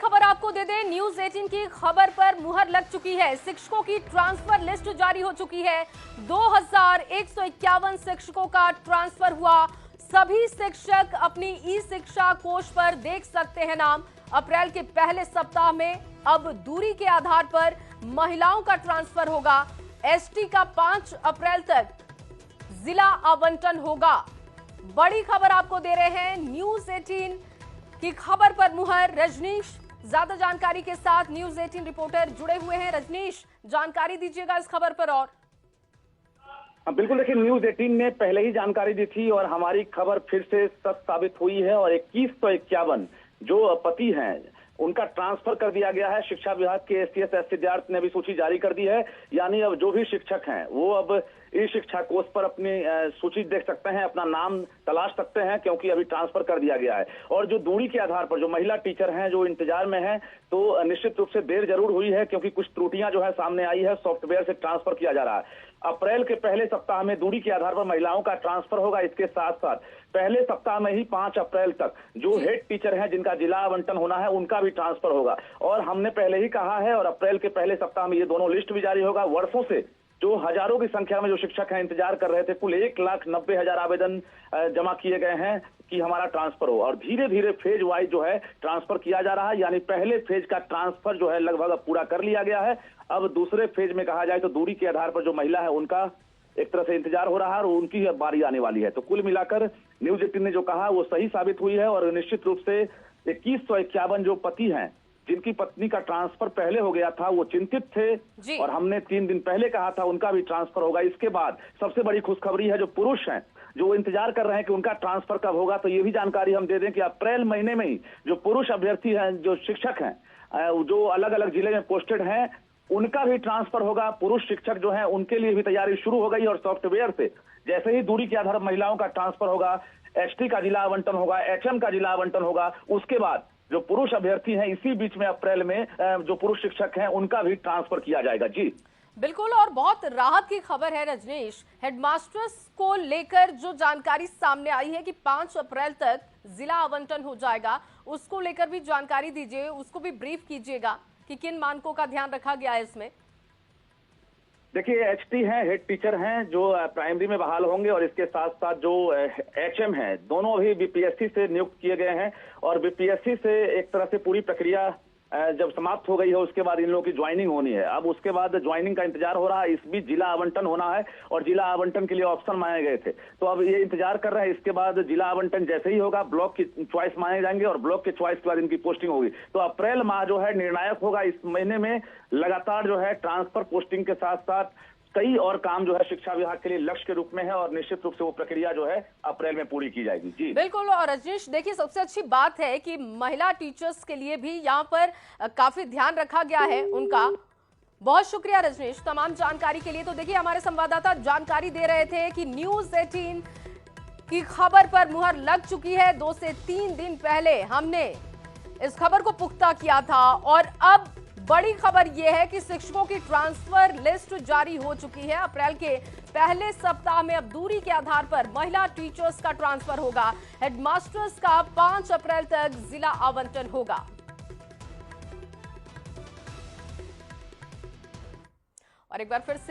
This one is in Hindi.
खबर आपको दे दें, न्यूज 18 की खबर पर मुहर लग चुकी है। शिक्षकों की ट्रांसफर लिस्ट जारी हो चुकी है। 2151 शिक्षकों का ट्रांसफर हुआ। सभी शिक्षक अपनी ई शिक्षा कोष पर देख सकते हैं नाम। अप्रैल के पहले सप्ताह में अब दूरी के आधार पर महिलाओं का ट्रांसफर होगा। एसटी का 5 अप्रैल तक जिला आवंटन होगा। बड़ी खबर आपको दे रहे हैं, न्यूज 18 की खबर पर मुहर। रजनीश ज्यादा जानकारी के साथ न्यूज 18 रिपोर्टर जुड़े हुए हैं। रजनीश, जानकारी दीजिएगा इस खबर पर। और बिल्कुल, देखिए न्यूज 18 ने पहले ही जानकारी दी थी और हमारी खबर फिर से सच साबित हुई है। और 2151 जो पति हैं उनका ट्रांसफर कर दिया गया है। शिक्षा विभाग के एसटीएस विद्यार्थी ने भी सूची जारी कर दी है। यानी अब जो भी शिक्षक हैं वो अब इस शिक्षा कोष पर अपनी सूची देख सकते हैं, अपना नाम तलाश सकते हैं, क्योंकि अभी ट्रांसफर कर दिया गया है। और जो दूरी के आधार पर जो महिला टीचर हैं जो इंतजार में हैं, तो निश्चित रूप से देर जरूर हुई है, क्योंकि कुछ त्रुटियां जो है सामने आई है। सॉफ्टवेयर से ट्रांसफर किया जा रहा है। अप्रैल के पहले सप्ताह में दूरी के आधार पर महिलाओं का ट्रांसफर होगा। इसके साथ साथ पहले सप्ताह में ही 5 अप्रैल तक जो हेड टीचर हैं जिनका जिला आवंटन होना है उनका भी ट्रांसफर होगा। और हमने पहले ही कहा है, और अप्रैल के पहले सप्ताह में ये दोनों लिस्ट भी जारी होगा। वर्षों से जो हजारों की संख्या में जो शिक्षक हैं इंतजार कर रहे थे, कुल 1,90,000 आवेदन जमा किए गए हैं कि हमारा ट्रांसफर हो। और धीरे धीरे फेज वाइज जो है ट्रांसफर किया जा रहा है। यानी पहले फेज का ट्रांसफर जो है लगभग अब पूरा कर लिया गया है। अब दूसरे फेज में कहा जाए तो दूरी के आधार पर जो महिला है उनका एक तरह से इंतजार हो रहा है और उनकी बारी आने वाली है। तो कुल मिलाकर न्यूज 18 ने जो कहा वो सही साबित हुई है। और निश्चित रूप से 2151 जो पति हैं जिनकी पत्नी का ट्रांसफर पहले हो गया था वो चिंतित थे, और हमने 3 दिन पहले कहा था उनका भी ट्रांसफर होगा। इसके बाद सबसे बड़ी खुशखबरी है जो पुरुष हैं जो इंतजार कर रहे हैं कि उनका ट्रांसफर कब होगा। तो ये भी जानकारी हम दे दें कि अप्रैल महीने में ही जो पुरुष अभ्यर्थी हैं, जो शिक्षक हैं जो अलग अलग जिले में पोस्टेड हैं, उनका भी ट्रांसफर होगा। पुरुष शिक्षक जो हैं उनके लिए भी तैयारी शुरू हो गई। और सॉफ्टवेयर से जैसे ही दूरी के आधार पर महिलाओं का ट्रांसफर होगा, एसटी का जिला आवंटन होगा, एचएम का जिला आवंटन होगा, उसके बाद जो पुरुष अभ्यर्थी हैं इसी बीच में अप्रैल में जो पुरुष शिक्षक हैं उनका भी ट्रांसफर किया जाएगा। जी बिल्कुल, और बहुत राहत की खबर है रजनीश। हेडमास्टर्स को लेकर जो जानकारी सामने आई है कि 5 अप्रैल तक जिला आवंटन हो जाएगा, उसको लेकर भी जानकारी दीजिए, उसको भी ब्रीफ कीजिएगा कि किन मानकों का ध्यान रखा गया है इसमें। देखिए, एचटी हैं, हेड टीचर हैं जो प्राइमरी में बहाल होंगे, और इसके साथ साथ जो एचएम हैं दोनों भी बीपीएससी से नियुक्त किए गए हैं। और बीपीएससी से एक तरह से पूरी प्रक्रिया जब समाप्त हो गई है उसके बाद इन लोगों की ज्वाइनिंग होनी है। अब उसके बाद ज्वाइनिंग का इंतजार हो रहा है। इस बीच जिला आवंटन होना है और जिला आवंटन के लिए ऑप्शन मांगे गए थे, तो अब ये इंतजार कर रहे हैं। इसके बाद जिला आवंटन जैसे ही होगा ब्लॉक की चॉइस मांगे जाएंगे और ब्लॉक के चॉइस के बाद इनकी पोस्टिंग होगी। तो अप्रैल माह जो है निर्णायक होगा। इस महीने में लगातार जो है ट्रांसफर पोस्टिंग के साथ साथ कई और काम जो है शिक्षा विभाग के लिए लक्ष्य के रूप में है, और निश्चित रूप से वो प्रक्रिया जो है अप्रैल में पूरी की जाएगी। जी बिल्कुल। और रजनीश, देखिए सबसे अच्छी बात है कि महिला टीचर्स के लिए भी यहाँ पर काफी ध्यान रखा गया है उनका। बहुत शुक्रिया रजनीश तमाम जानकारी के लिए। तो देखिए हमारे संवाददाता जानकारी दे रहे थे कि न्यूज 18 की खबर पर मुहर लग चुकी है। 2 से 3 दिन पहले हमने इस खबर को पुख्ता किया था, और अब बड़ी खबर यह है कि शिक्षकों की ट्रांसफर लिस्ट जारी हो चुकी है। अप्रैल के पहले सप्ताह में अब दूरी के आधार पर महिला टीचर्स का ट्रांसफर होगा। हेडमास्टर्स का 5 अप्रैल तक जिला आवंटन होगा। और एक बार फिर से